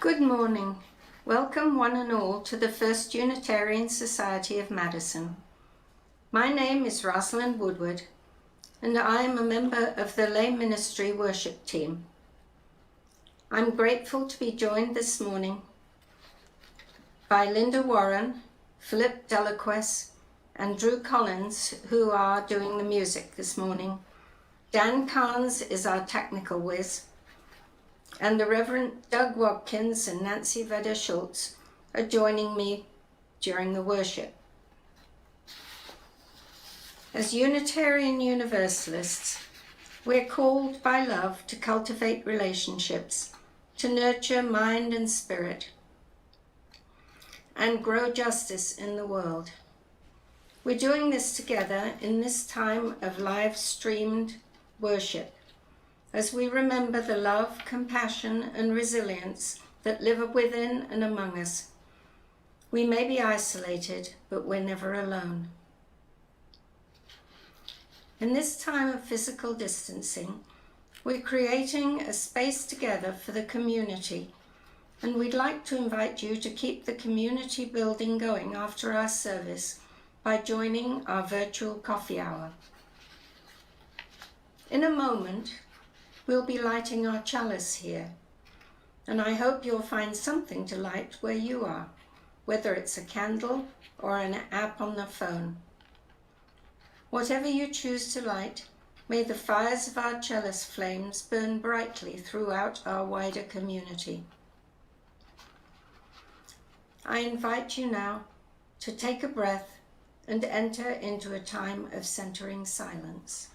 Good morning. Welcome one and all to the First Unitarian Society of Madison. My name is Rosalind Woodward, and I am a member of the lay ministry worship team. I'm grateful to be joined this morning by Linda Warren, Philip Delaquest, and Drew Collins, who are doing the music this morning. Dan Carnes is our technical whiz, and the Reverend Doug Watkins and Nancy Vedder Schultz are joining me during the worship. As Unitarian Universalists, we're called by love to cultivate relationships, to nurture mind and spirit, and grow justice in the world. We're doing this together in this time of live-streamed worship, as we remember the love, compassion, and resilience that live within and among us. We may be isolated, but we're never alone. In this time of physical distancing, we're creating a space together for the community, and we'd like to invite you to keep the community building going after our service by joining our virtual coffee hour. In a moment, we'll be lighting our chalice here, and I hope you'll find something to light where you are, whether it's a candle or an app on the phone. Whatever you choose to light, may the fires of our chalice flames burn brightly throughout our wider community. I invite you now to take a breath and enter into a time of centering silence.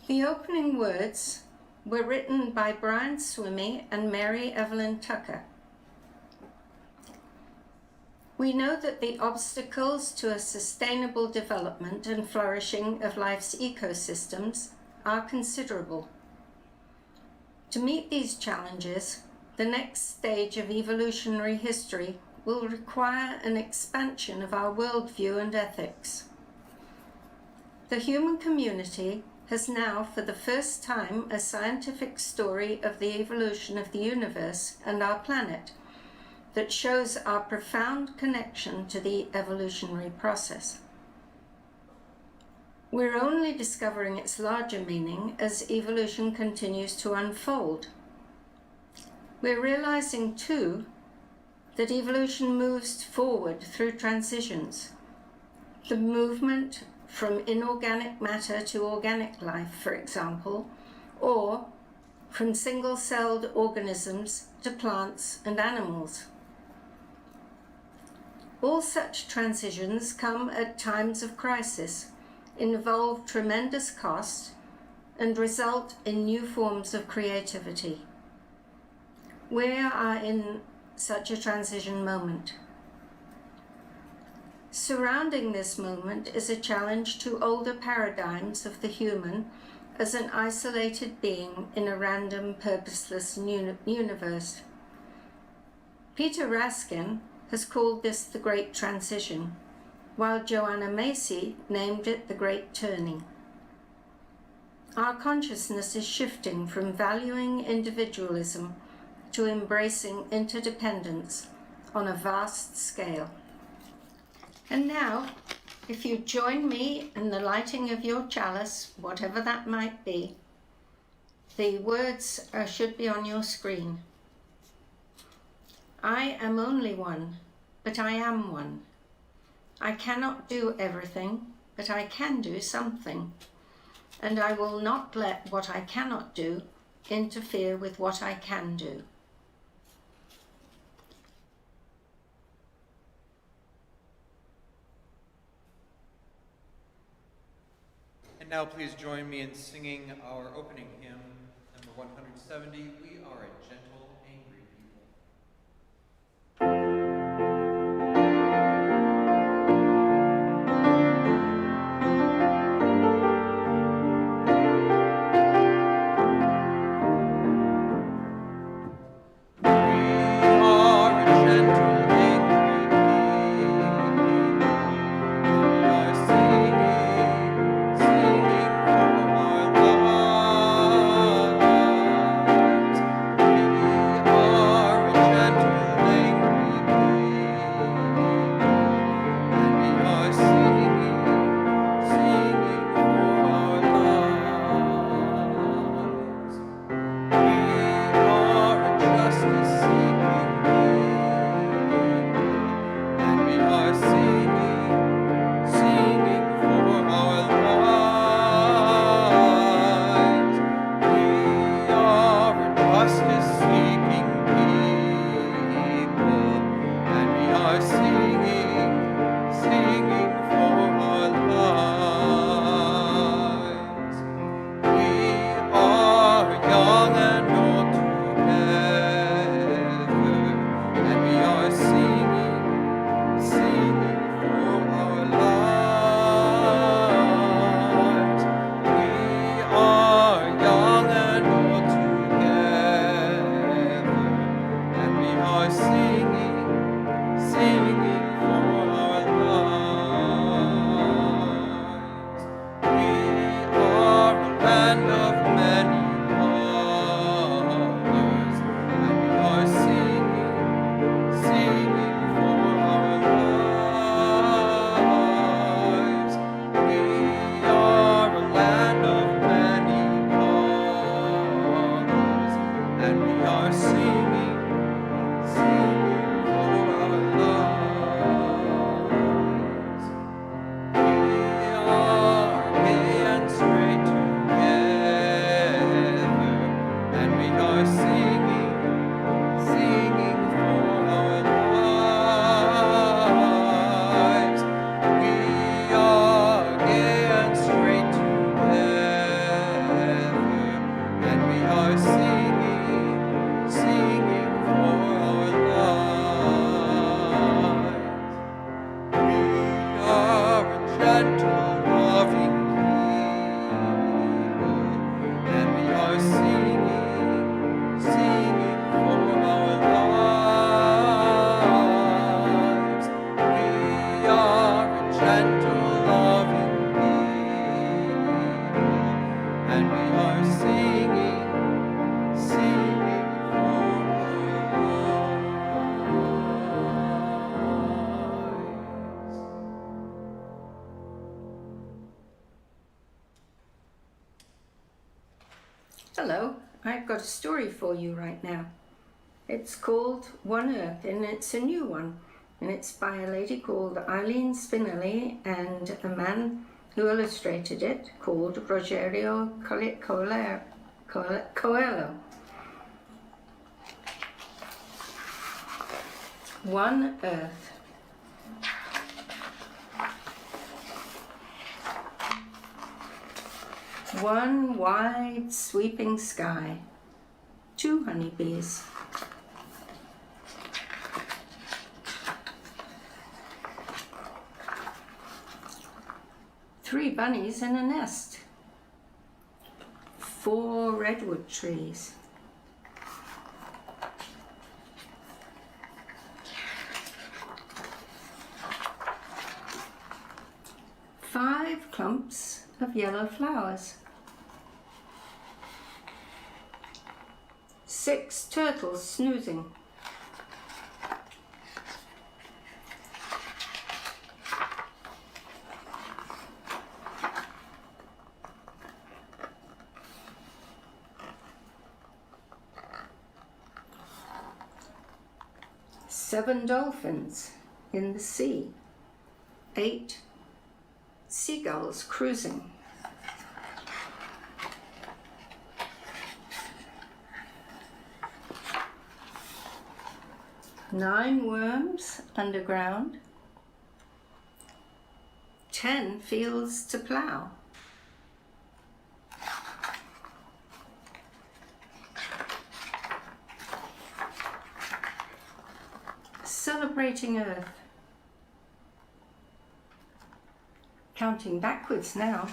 The opening words were written by Brian Swimmy and Mary Evelyn Tucker. We know that the obstacles to a sustainable development and flourishing of life's ecosystems are considerable. To meet these challenges, the next stage of evolutionary history will require an expansion of our worldview and ethics. The human community has now, for the first time, a scientific story of the evolution of the universe and our planet that shows our profound connection to the evolutionary process. We're only discovering its larger meaning as evolution continues to unfold. We're realizing, too, that evolution moves forward through transitions. The movement from inorganic matter to organic life, for example, or from single-celled organisms to plants and animals. All such transitions come at times of crisis, involve tremendous cost, and result in new forms of creativity. We are in such a transition moment. Surrounding this moment is a challenge to older paradigms of the human as an isolated being in a random, purposeless universe. Peter Raskin has called this the Great Transition, while Joanna Macy named it the Great Turning. Our consciousness is shifting from valuing individualism to embracing interdependence on a vast scale. And now, if you join me in the lighting of your chalice, whatever that might be, the words should be on your screen. I am only one, but I am one. I cannot do everything, but I can do something. And I will not let what I cannot do interfere with what I can do. And now please join me in singing our opening hymn, number 170, We Are a Gentle, Angry People. Hello, I've got a story for you right now. It's called One Earth, and it's a new one. And it's by a lady called Eileen Spinelli and a man who illustrated it called Rogerio Coelho. One Earth. One wide sweeping sky. 2 honeybees. Three bunnies in a nest. 4 redwood trees. Five clumps of yellow flowers. 6 turtles snoozing. Seven dolphins in the sea. 8 seagulls cruising. 9 worms underground, 10 fields to plough, 'Celebrating Earth'. Counting backwards now.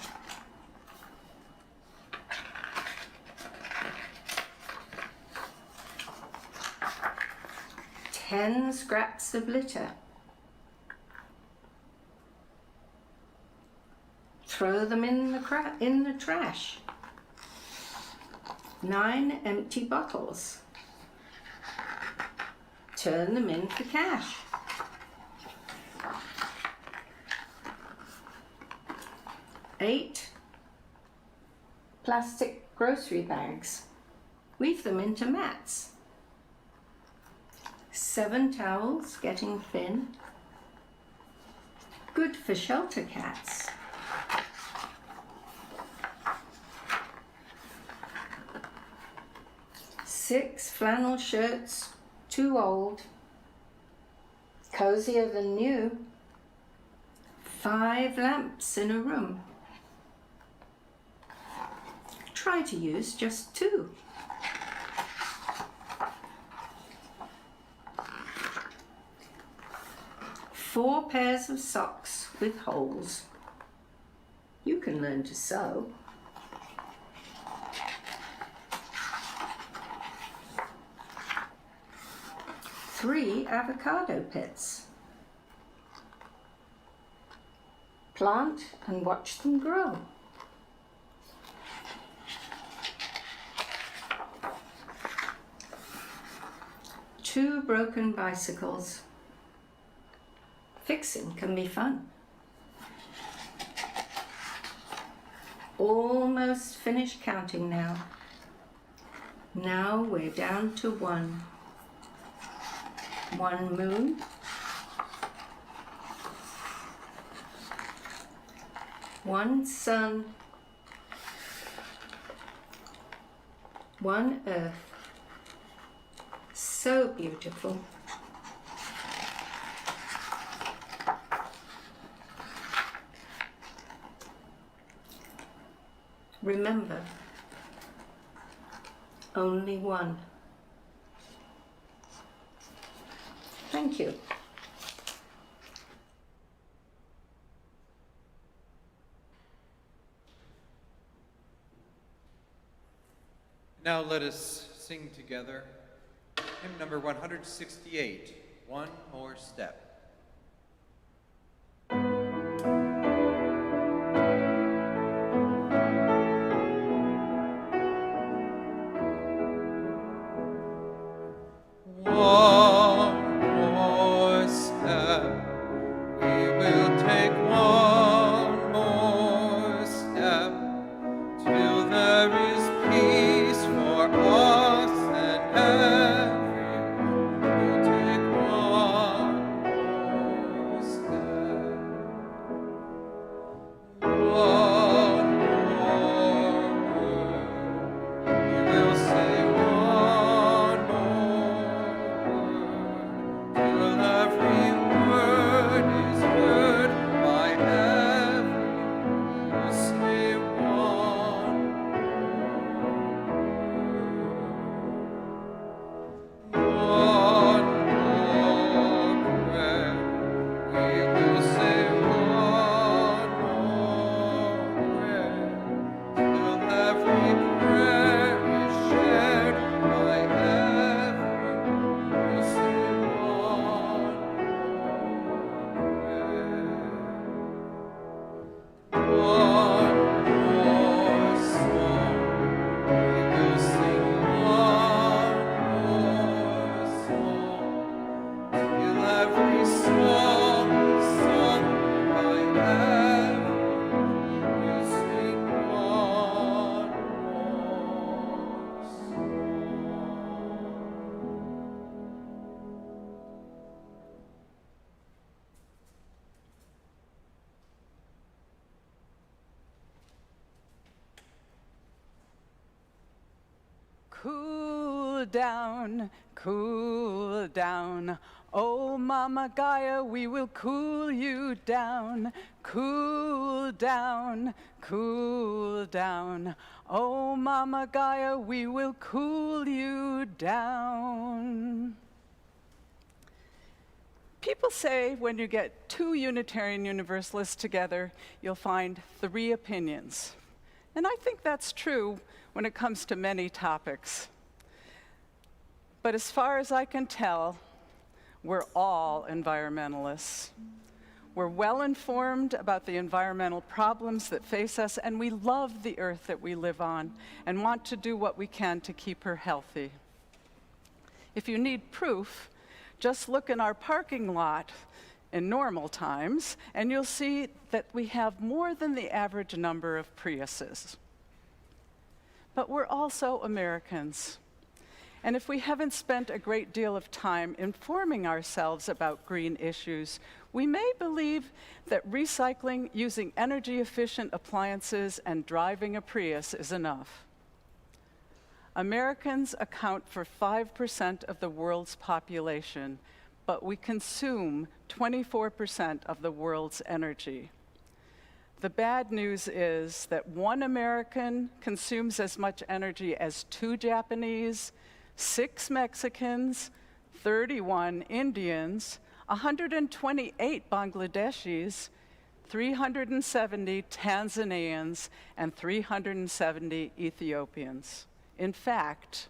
10 scraps of litter. Throw them in the trash. 9 empty bottles. Turn them in for cash. 8 plastic grocery bags. Weave them into mats. 7 towels getting thin. Good for shelter cats. 6 flannel shirts, too old. Cozier than new. 5 lamps in a room. Try to use just 2. 4 pairs of socks with holes. You can learn to sew. 3 avocado pits. Plant and watch them grow. 2 broken bicycles. Fixing can be fun. Almost finished counting now. Now we're down to 1. 1 moon. 1 sun. 1 earth. So beautiful. Remember, only 1. Thank you. Now let us sing together hymn number 168, One More Step. Cool cool down. Oh, Mama Gaia, we will cool you down. Cool down, cool down. Oh, Mama Gaia, we will cool you down. People say when you get two Unitarian Universalists together, you'll find three opinions. And I think that's true when it comes to many topics. But as far as I can tell, we're all environmentalists. We're well informed about the environmental problems that face us, and we love the earth that we live on and want to do what we can to keep her healthy. If you need proof, just look in our parking lot in normal times, and you'll see that we have more than the average number of Priuses. But we're also Americans. And if we haven't spent a great deal of time informing ourselves about green issues, we may believe that recycling using energy-efficient appliances and driving a Prius is enough. Americans account for 5% of the world's population, but we consume 24% of the world's energy. The bad news is that one American consumes as much energy as 2 Japanese, 6 Mexicans, 31 Indians, 128 Bangladeshis, 370 Tanzanians, and 370 Ethiopians. In fact,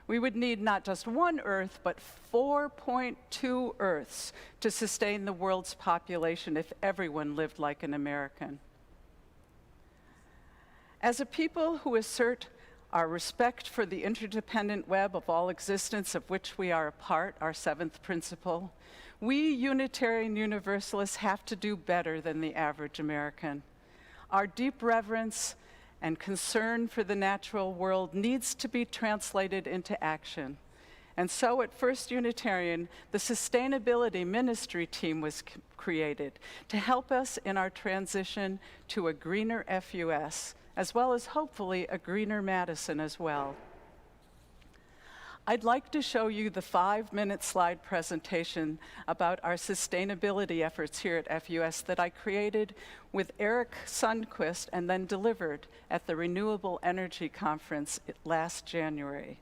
we would need not just one Earth, but 4.2 Earths to sustain the world's population if everyone lived like an American. As a people who assert our respect for the interdependent web of all existence of which we are a part, our 7th principle, we Unitarian Universalists have to do better than the average American. Our deep reverence and concern for the natural world needs to be translated into action. And so at First Unitarian, the Sustainability Ministry team was created to help us in our transition to a greener FUS, as well as hopefully a greener Madison as well. I'd like to show you the 5-minute slide presentation about our sustainability efforts here at FUS that I created with Eric Sundquist and then delivered at the Renewable Energy Conference last January.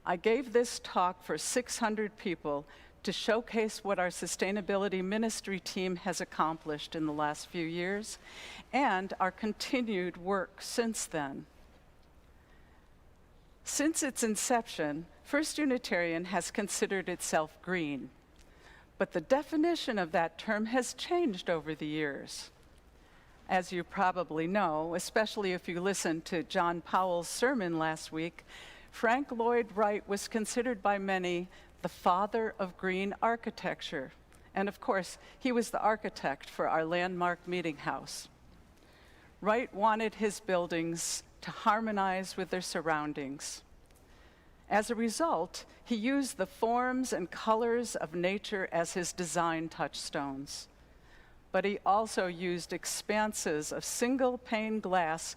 I gave this talk for 600 people to showcase what our sustainability ministry team has accomplished in the last few years and our continued work since then. Since its inception, First Unitarian has considered itself green, but the definition of that term has changed over the years. As you probably know, especially if you listened to John Powell's sermon last week, Frank Lloyd Wright was considered by many the father of green architecture. And of course, he was the architect for our landmark meeting house. Wright wanted his buildings to harmonize with their surroundings. As a result, he used the forms and colors of nature as his design touchstones. But he also used expanses of single-pane glass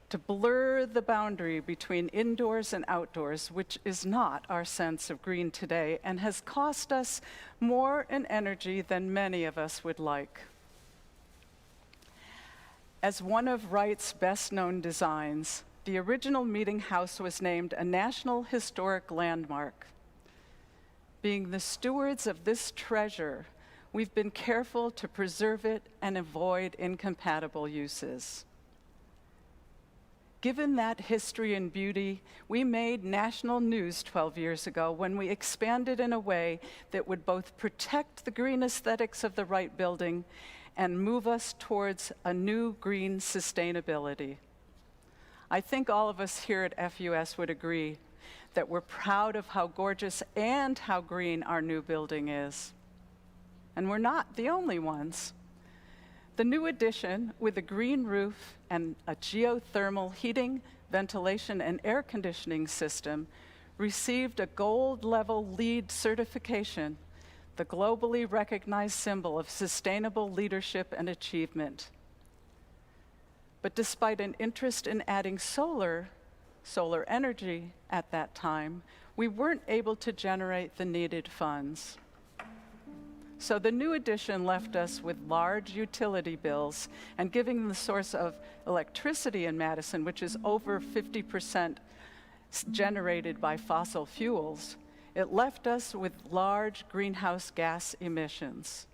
to blur the boundary between indoors and outdoors, which is not our sense of green today and has cost us more in energy than many of us would like. As one of Wright's best-known designs, the original meeting house was named a National Historic Landmark. Being the stewards of this treasure, we've been careful to preserve it and avoid incompatible uses. Given that history and beauty, we made national news 12 years ago when we expanded in a way that would both protect the green aesthetics of the Wright building and move us towards a new green sustainability. I think all of us here at FUS would agree that we're proud of how gorgeous and how green our new building is. And we're not the only ones. The new addition, with a green roof and a geothermal heating, ventilation, and air conditioning system, received a gold-level LEED certification, the globally recognized symbol of sustainable leadership and achievement. But despite an interest in adding solar, solar energy at that time, we weren't able to generate the needed funds. So the new addition left us with large utility bills, and given the source of electricity in Madison, which is over 50% generated by fossil fuels, it left us with large greenhouse gas emissions.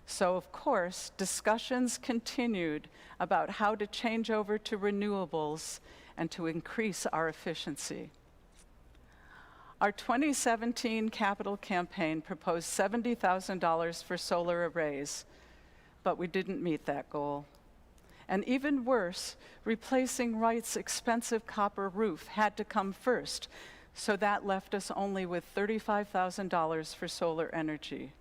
So of course, discussions continued about how to change over to renewables and to increase our efficiency. Our 2017 capital campaign proposed $70,000 for solar arrays, but we didn't meet that goal. And even worse, replacing Wright's expensive copper roof had to come first, so that left us only with $35,000 for solar energy.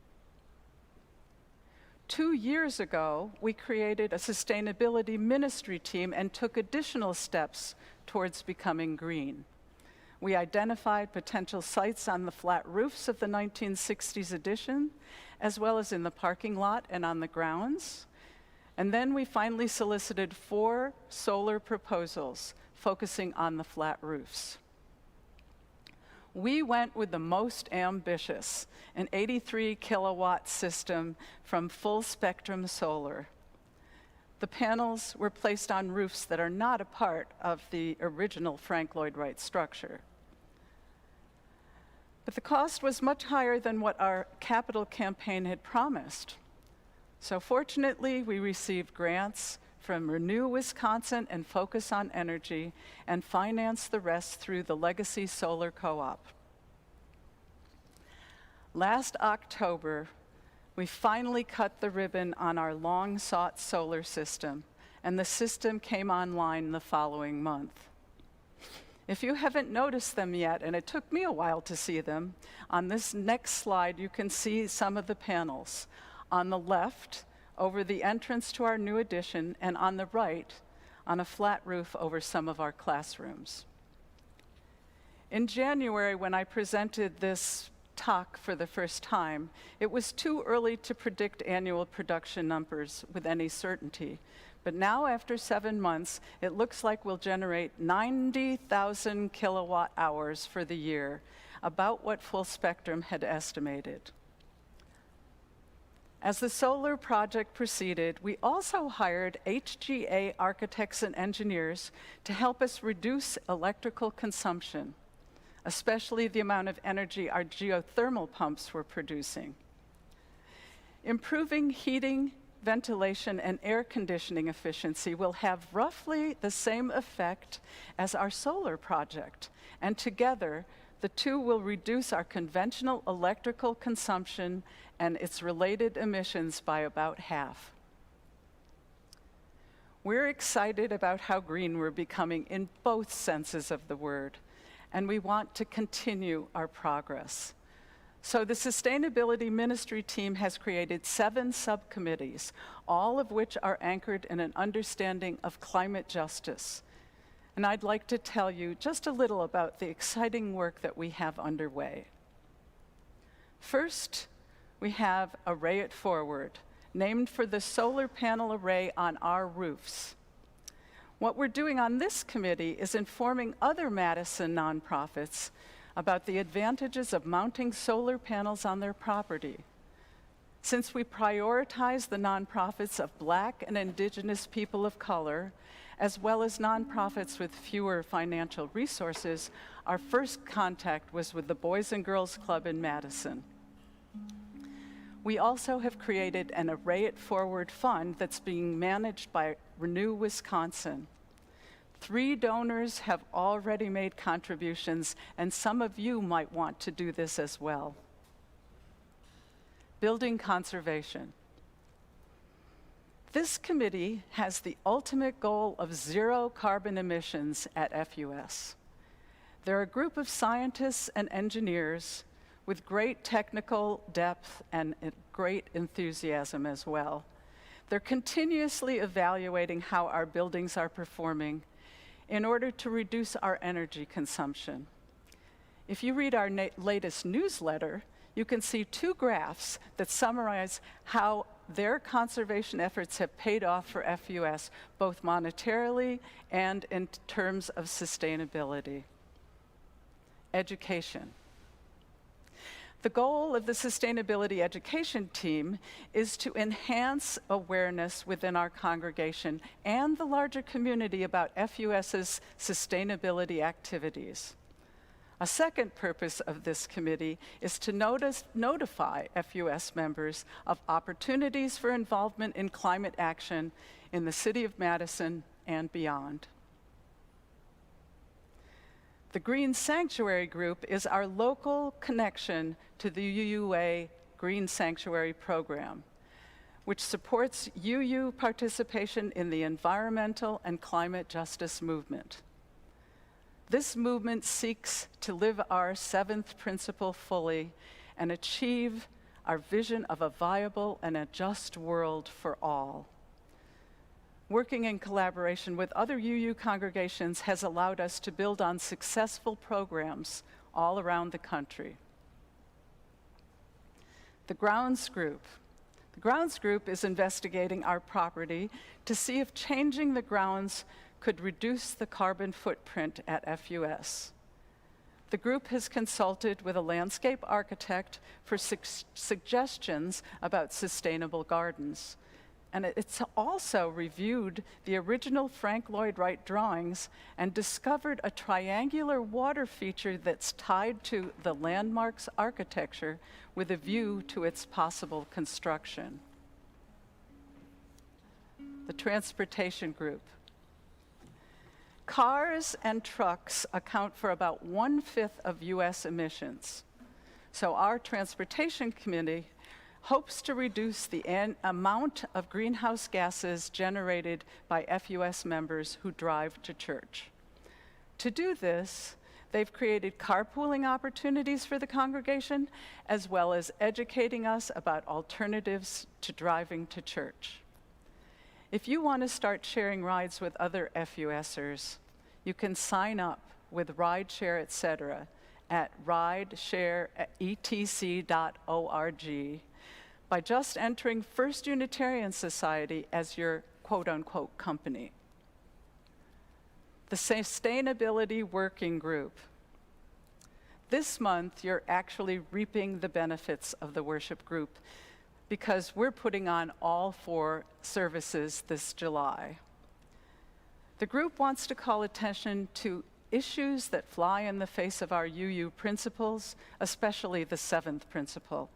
2 years ago, we created a sustainability ministry team and took additional steps towards becoming green. We identified potential sites on the flat roofs of the 1960s addition, as well as in the parking lot and on the grounds. And then we finally solicited 4 solar proposals focusing on the flat roofs. We went with the most ambitious, an 83 kilowatt system from Full Spectrum Solar. The panels were placed on roofs that are not a part of the original Frank Lloyd Wright structure. But the cost was much higher than what our capital campaign had promised. So fortunately, we received grants from Renew Wisconsin and Focus on Energy, and financed the rest through the Legacy Solar Co-op. Last October, we finally cut the ribbon on our long-sought solar system, and the system came online the following month. If you haven't noticed them yet, and it took me a while to see them, on this next slide you can see some of the panels. On the left, over the entrance to our new addition, and on the right, on a flat roof over some of our classrooms. In January, when I presented this talk for the first time, it was too early to predict annual production numbers with any certainty. But now, after 7 months, it looks like we'll generate 90,000 kilowatt hours for the year, about what Full Spectrum had estimated. As the solar project proceeded, we also hired HGA architects and engineers to help us reduce electrical consumption, especially the amount of energy our geothermal pumps were producing. Improving heating, ventilation, and air conditioning efficiency will have roughly the same effect as our solar project, and together, the two will reduce our conventional electrical consumption and its related emissions by about half. We're excited about how green we're becoming in both senses of the word, and we want to continue our progress. So the Sustainability Ministry team has created 7 subcommittees, all of which are anchored in an understanding of climate justice. And I'd like to tell you just a little about the exciting work that we have underway. First, we have Array It Forward, named for the solar panel array on our roofs. What we're doing on this committee is informing other Madison nonprofits about the advantages of mounting solar panels on their property. Since we prioritize the nonprofits of Black and Indigenous people of color, as well as nonprofits with fewer financial resources, our first contact was with the Boys and Girls Club in Madison. We also have created an Array It Forward fund that's being managed by Renew Wisconsin. 3 donors have already made contributions, and some of you might want to do this as well. Building conservation. This committee has the ultimate goal of 0 carbon emissions at FUS. They're a group of scientists and engineers with great technical depth and great enthusiasm as well. They're continuously evaluating how our buildings are performing in order to reduce our energy consumption. If you read our latest newsletter, you can see 2 graphs that summarize how their conservation efforts have paid off for FUS, both monetarily and in terms of sustainability. Education. The goal of the Sustainability Education Team is to enhance awareness within our congregation and the larger community about FUS's sustainability activities. A second purpose of this committee is to notify FUS members of opportunities for involvement in climate action in the City of Madison and beyond. The Green Sanctuary Group is our local connection to the UUA Green Sanctuary Program, which supports UU participation in the environmental and climate justice movement. This movement seeks to live our seventh principle fully and achieve our vision of a viable and a just world for all. Working in collaboration with other UU congregations has allowed us to build on successful programs all around the country. The Grounds Group. The Grounds Group is investigating our property to see if changing the grounds could reduce the carbon footprint at FUS. The group has consulted with a landscape architect for suggestions about sustainable gardens. And it's also reviewed the original Frank Lloyd Wright drawings and discovered a triangular water feature that's tied to the landmark's architecture with a view to its possible construction. The Transportation Group. Cars and trucks account for about 1/5 of US emissions. So our Transportation Committee hopes to reduce the amount of greenhouse gases generated by FUS members who drive to church. To do this, they've created carpooling opportunities for the congregation, as well as educating us about alternatives to driving to church. If you want to start sharing rides with other FUSers, you can sign up with Rideshare, etc. at rideshareetc.org by just entering First Unitarian Society as your quote-unquote company. The Sustainability Working Group. This month, you're actually reaping the benefits of the worship group because we're putting on all 4 services this July. The group wants to call attention to issues that fly in the face of our UU principles, especially the 7th principle,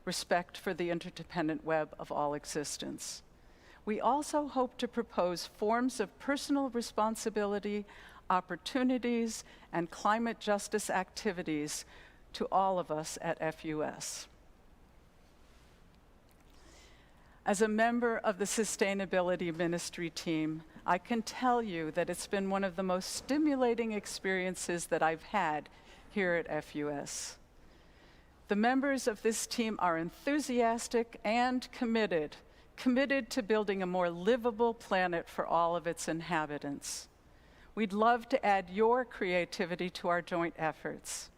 respect for the interdependent web of all existence. We also hope to propose forms of personal responsibility, opportunities, and climate justice activities to all of us at FUS. As a member of the Sustainability Ministry team, I can tell you that it's been one of the most stimulating experiences that I've had here at FUS. The members of this team are enthusiastic and committed to building a more livable planet for all of its inhabitants. We'd love to add your creativity to our joint efforts.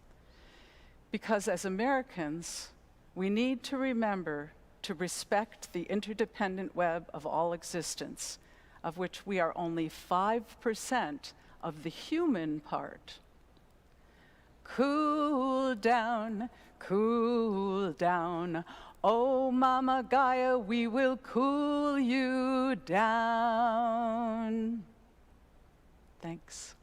Because as Americans, we need to remember to respect the interdependent web of all existence, of which we are only 5% of the human part. Cool down, oh Mama Gaia, we will cool you down. Thanks.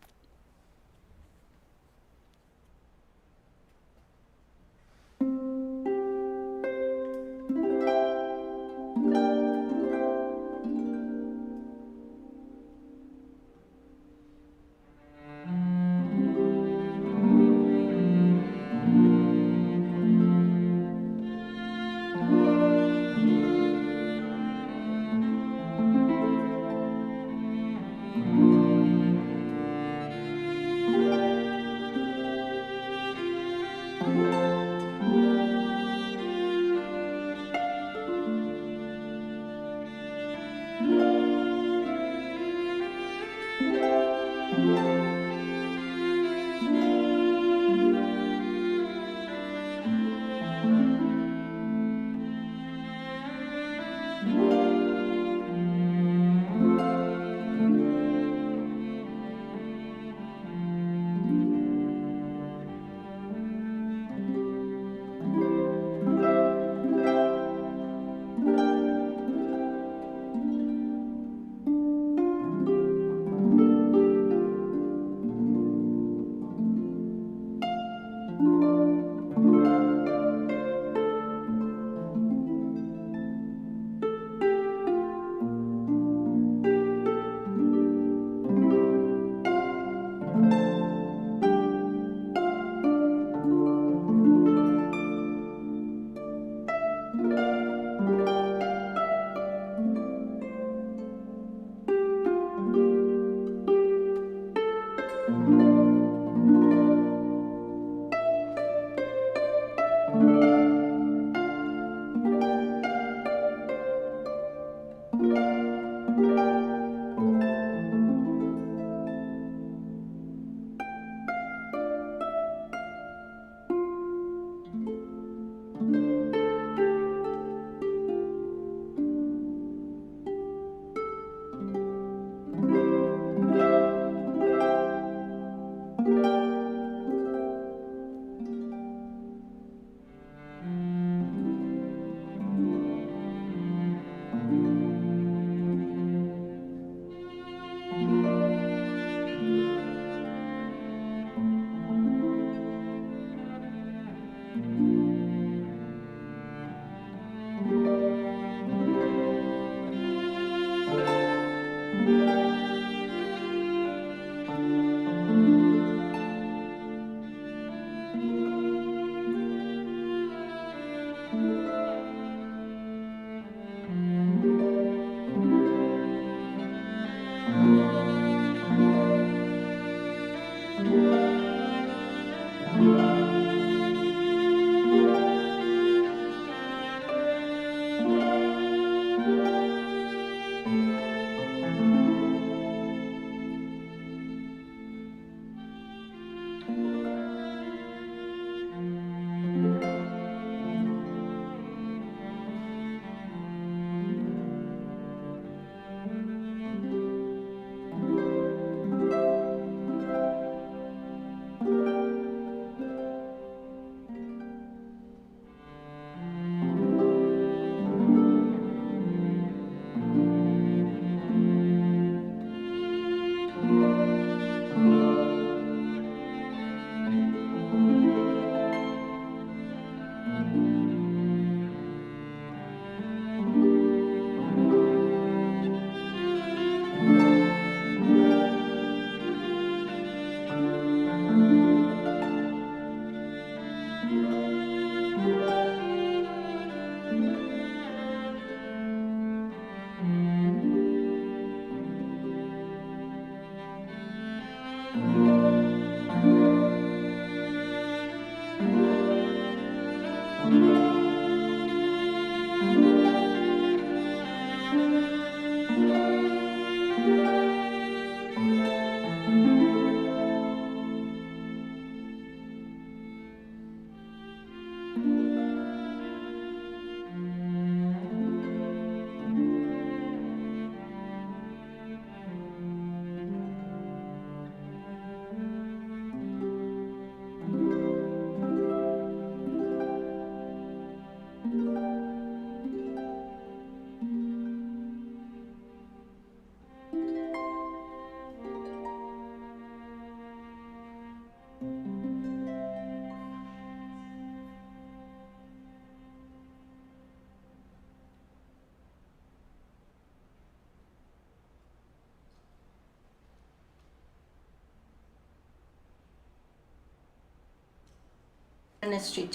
ministry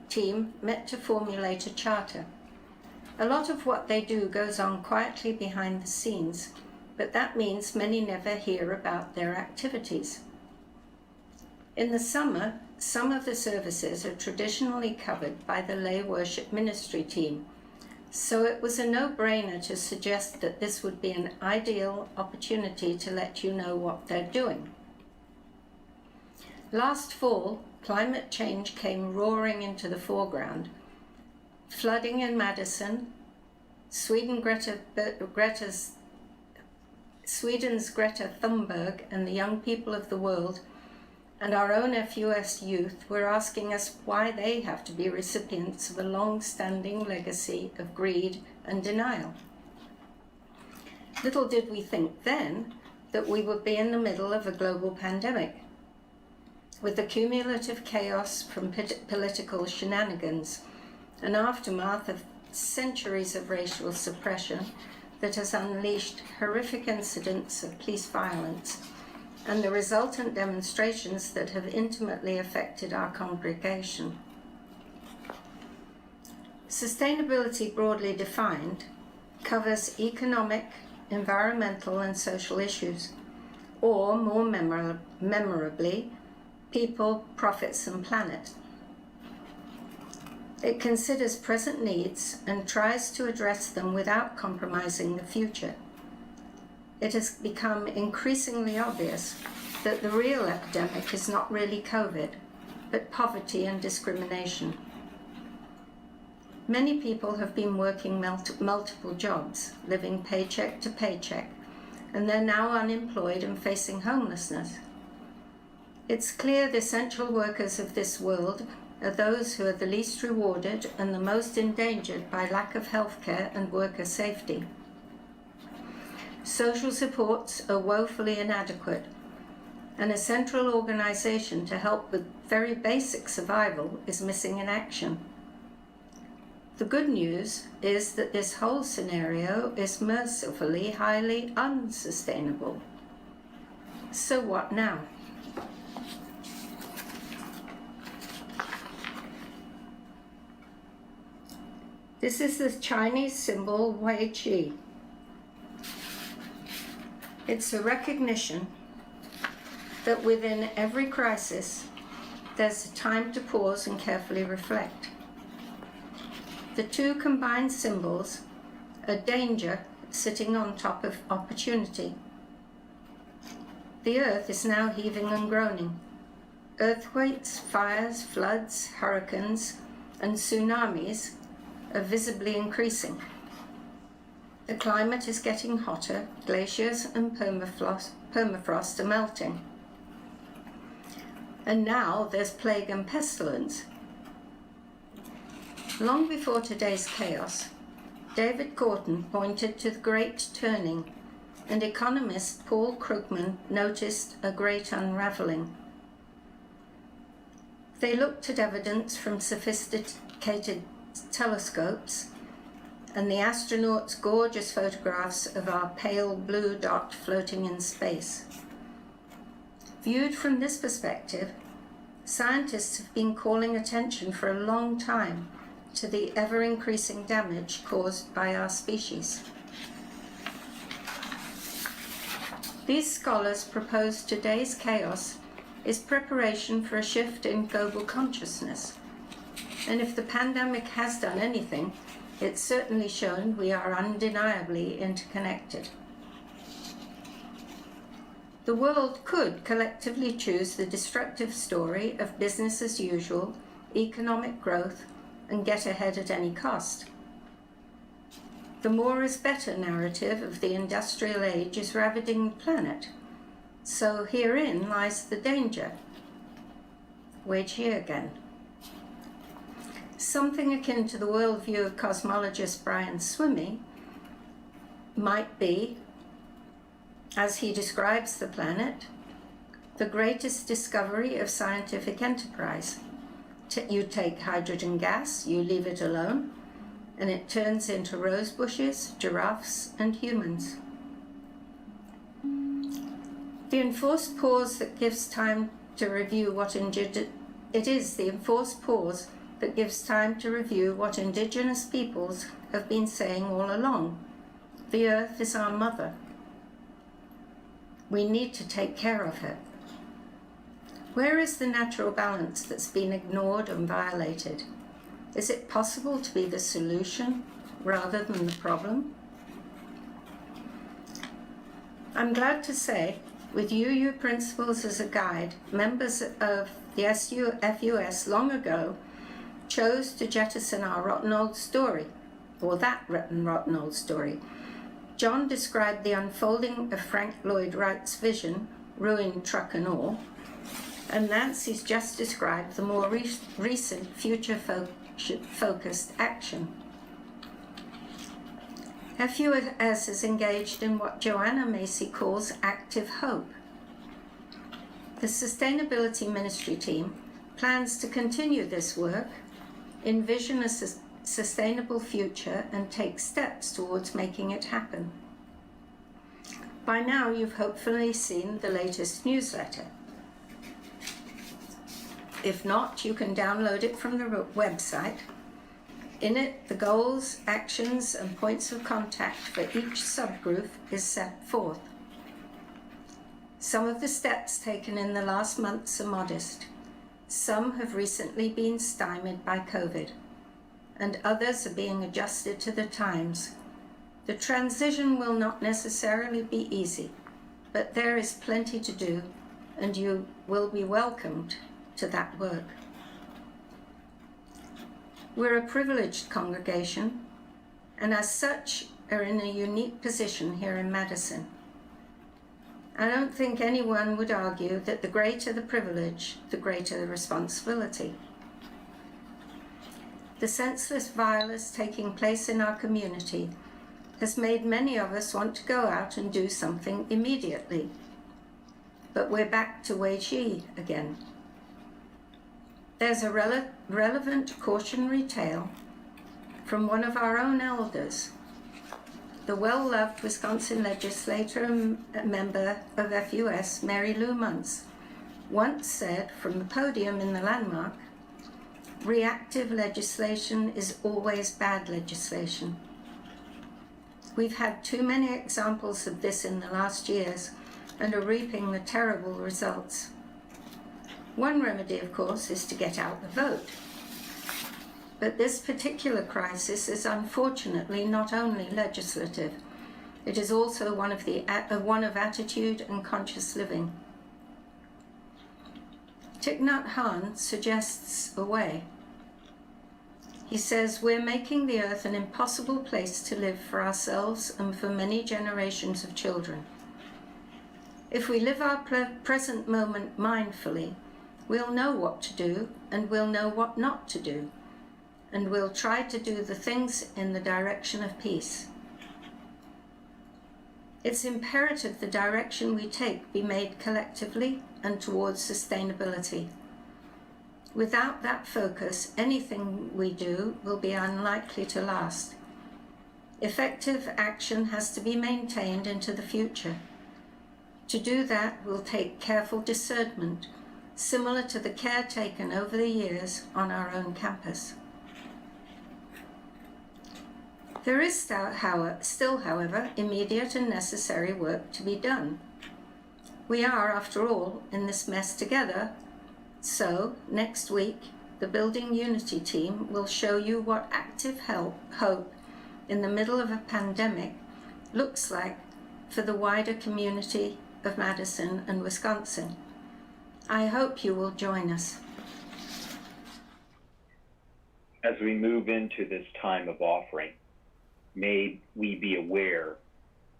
team met to formulate a charter. A lot of what they do goes on quietly behind the scenes, but that means many never hear about their activities. In the summer, some of the services are traditionally covered by the lay worship ministry team, so it was a no-brainer to suggest that this would be an ideal opportunity to let you know what they're doing. Last fall, climate change came roaring into the foreground. Flooding in Madison, Sweden's Greta Thunberg and the young people of the world, and our own FUS youth were asking us why they have to be recipients of a long-standing legacy of greed and denial. Little did we think then that we would be in the middle of a global pandemic, with the cumulative chaos from political shenanigans, an aftermath of centuries of racial suppression that has unleashed horrific incidents of police violence, and the resultant demonstrations that have intimately affected our congregation. Sustainability, broadly defined, covers economic, environmental, and social issues, or more memorably, people, profits, and planet. It considers present needs and tries to address them without compromising the future. It has become increasingly obvious that the real epidemic is not really COVID, but poverty and discrimination. Many people have been working multiple jobs, living paycheck to paycheck, and they're now unemployed and facing homelessness. It's clear the essential workers of this world are those who are the least rewarded and the most endangered by lack of healthcare and worker safety. Social supports are woefully inadequate, and a central organization to help with very basic survival is missing in action. The good news is that this whole scenario is mercifully highly unsustainable. So what now? This is the Chinese symbol Wei Qi. It's a recognition that within every crisis, there's a time to pause and carefully reflect. The two combined symbols are danger sitting on top of opportunity. The earth is now heaving and groaning. Earthquakes, fires, floods, hurricanes, and tsunamis are visibly increasing. The climate is getting hotter, glaciers and permafrost are melting. And now there's plague and pestilence. Long before today's chaos, David Corton pointed to the Great Turning, and economist Paul Krugman noticed a great unraveling. They looked at evidence from sophisticated telescopes and the astronauts' gorgeous photographs of our pale blue dot floating in space. Viewed from this perspective, scientists have been calling attention for a long time to the ever-increasing damage caused by our species. These scholars propose today's chaos is preparation for a shift in global consciousness. And if the pandemic has done anything, it's certainly shown we are undeniably interconnected. The world could collectively choose the destructive story of business as usual, economic growth, and get ahead at any cost. The more is better narrative of the industrial age is ravaging the planet. So herein lies the danger. Wei Qi again. Something akin to the worldview of cosmologist Brian Swimme might be, as he describes the planet, the greatest discovery of scientific enterprise. You take hydrogen gas, you leave it alone, and it turns into rose bushes, giraffes, and humans. The enforced pause that gives time to review what It is the enforced pause that gives time to review what Indigenous peoples have been saying all along. The earth is our mother. We need to take care of her. Where is the natural balance that's been ignored and violated? Is it possible to be the solution rather than the problem? I'm glad to say, with UU principles as a guide, members of the FUS long ago chose to jettison our rotten old story, or that rotten old story. John described the unfolding of Frank Lloyd Wright's vision, ruined truck and all, and Nancy's just described the more recent future-focused action. FUS is engaged in what Joanna Macy calls active hope. The Sustainability Ministry team plans to continue this work, envision a sustainable future, and take steps towards making it happen. By now, you've hopefully seen the latest newsletter. If not, you can download it from the website. In it, the goals, actions, and points of contact for each subgroup is set forth. Some of the steps taken in the last months are modest. Some have recently been stymied by COVID, and others are being adjusted to the times. The transition will not necessarily be easy, but there is plenty to do, and you will be welcomed to that work. We're a privileged congregation, and as such are in a unique position here in Madison. I don't think anyone would argue that the greater the privilege, the greater the responsibility. The senseless violence taking place in our community has made many of us want to go out and do something immediately. But we're back to Wei Ji again. There's a relevant cautionary tale from one of our own elders. The well-loved Wisconsin legislator and member of FUS, Mary Lou Muntz, once said from the podium in the Landmark, "Reactive legislation is always bad legislation." We've had too many examples of this in the last years and are reaping the terrible results. One remedy, of course, is to get out the vote. But this particular crisis is unfortunately not only legislative. It is also one of attitude and conscious living. Thich Nhat Hanh suggests a way. He says, "We're making the earth an impossible place to live for ourselves and for many generations of children. If we live our present moment mindfully, we'll know what to do and we'll know what not to do, and we'll try to do the things in the direction of peace." It's imperative the direction we take be made collectively and towards sustainability. Without that focus, anything we do will be unlikely to last. Effective action has to be maintained into the future. To do that will take careful discernment, similar to the care taken over the years on our own campus. There is still, however, immediate and necessary work to be done. We are, after all, in this mess together, so next week, the Building Unity team will show you what active hope in the middle of a pandemic looks like for the wider community of Madison and Wisconsin. I hope you will join us. As we move into this time of offering, may we be aware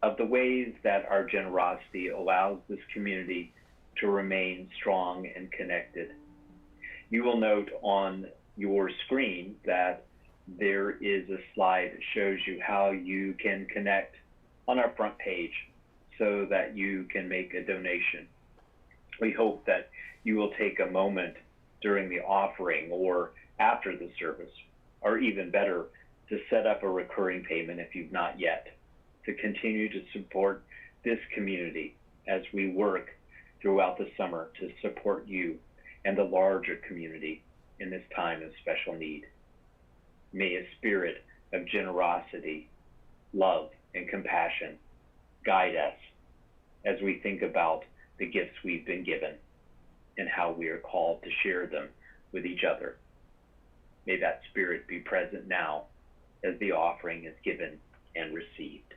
of the ways that our generosity allows this community to remain strong and connected. You will note on your screen that there is a slide that shows you how you can connect on our front page so that you can make a donation. We hope that you will take a moment during the offering or after the service, or even better, to set up a recurring payment if you've not yet, to continue to support this community as we work throughout the summer to support you and the larger community in this time of special need. May a spirit of generosity, love, and compassion guide us as we think about the gifts we've been given and how we are called to share them with each other. May that spirit be present now as the offering is given and received.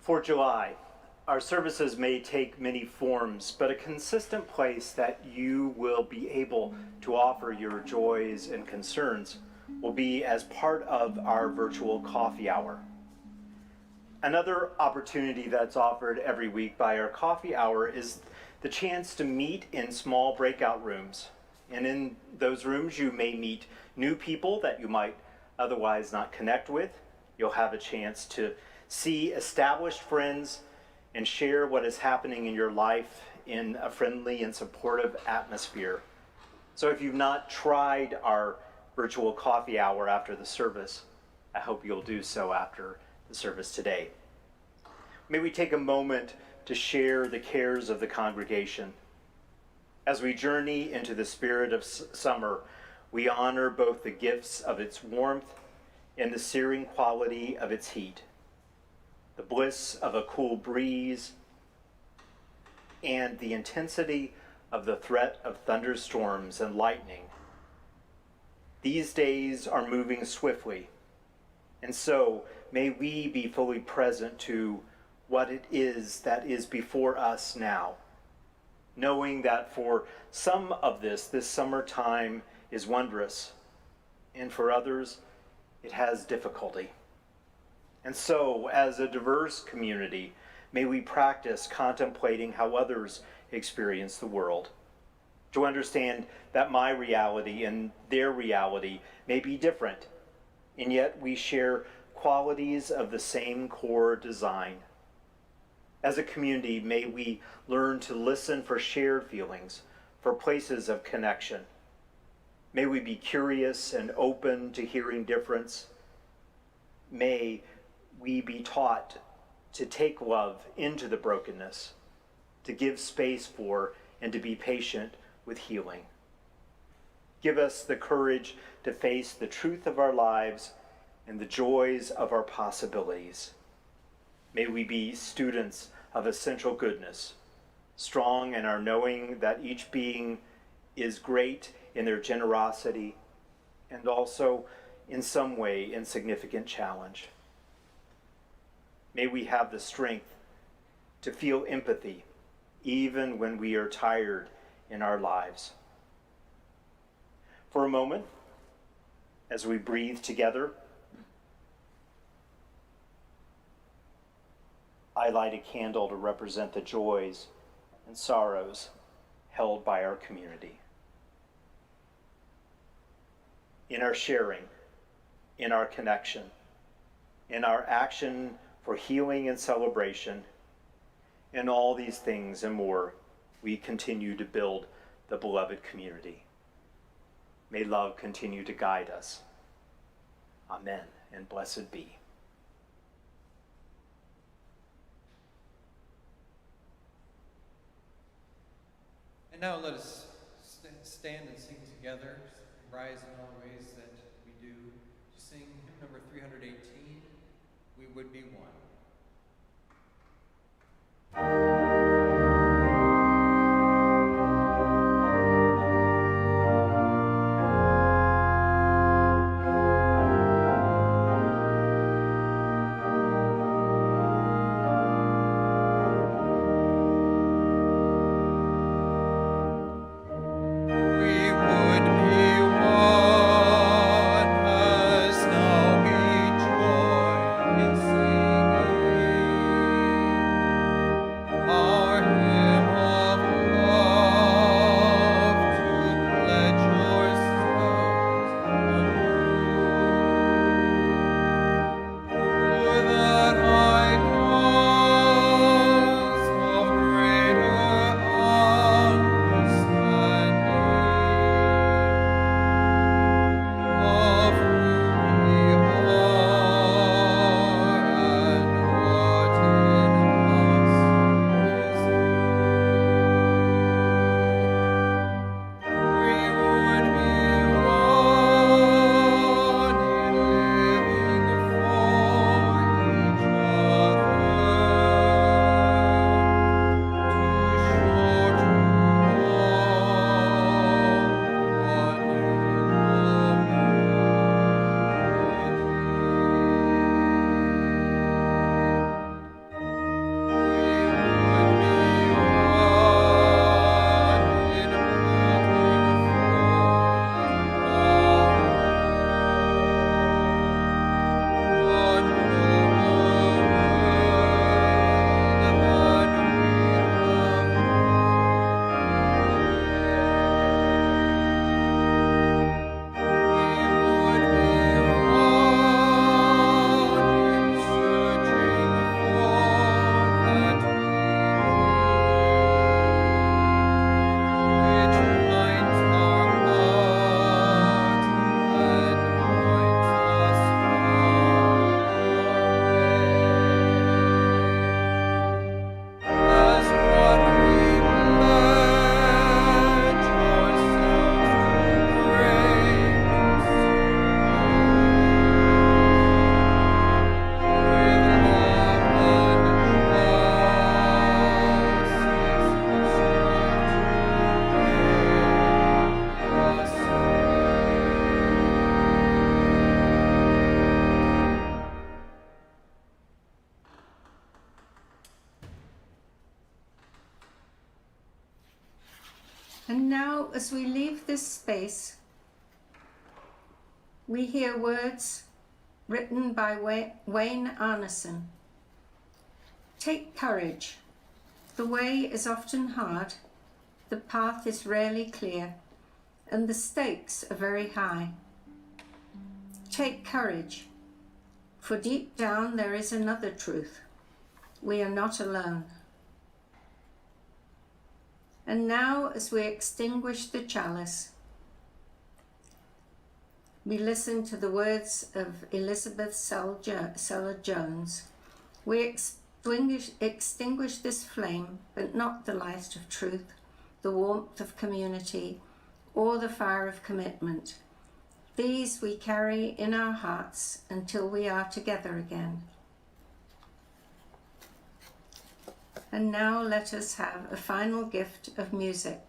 For July, our services may take many forms, but a consistent place that you will be able to offer your joys and concerns will be as part of our virtual coffee hour. Another opportunity that's offered every week by our coffee hour is the chance to meet in small breakout rooms. And in those rooms, you may meet new people that you might otherwise not connect with. You'll have a chance to see established friends and share what is happening in your life in a friendly and supportive atmosphere. So if you've not tried our virtual coffee hour after the service, I hope you'll do so after the service today. May we take a moment to share the cares of the congregation. As we journey into the spirit of summer, we honor both the gifts of its warmth and the searing quality of its heat, the bliss of a cool breeze, and the intensity of the threat of thunderstorms and lightning. These days are moving swiftly, and so may we be fully present to what it is that is before us now, knowing that for some of this summertime is wondrous, and for others, it has difficulty. And so, as a diverse community, may we practice contemplating how others experience the world, to understand that my reality and their reality may be different, and yet we share qualities of the same core design. As a community, may we learn to listen for shared feelings, for places of connection. May we be curious and open to hearing difference. May we be taught to take love into the brokenness, to give space for and to be patient with healing. Give us the courage to face the truth of our lives and the joys of our possibilities. May we be students of essential goodness, strong in our knowing that each being is great in their generosity and also in some way insignificant challenge. May we have the strength to feel empathy even when we are tired in our lives. For a moment, as we breathe together, I light a candle to represent the joys and sorrows held by our community. In our sharing, in our connection, in our action for healing and celebration, in all these things and more, we continue to build the beloved community. May love continue to guide us. Amen, and blessed be. And now let us stand and sing together, rise in all ways that we do, to sing hymn number 318, We Would Be One. And now, as we leave this space, we hear words written by Wayne Arneson. Take courage. The way is often hard, the path is rarely clear, and the stakes are very high. Take courage, for deep down there is another truth. We are not alone. And now, as we extinguish the chalice, we listen to the words of Elizabeth Seller Jones. We extinguish this flame, but not the light of truth, the warmth of community, or the fire of commitment. These we carry in our hearts until we are together again. And now let us have a final gift of music.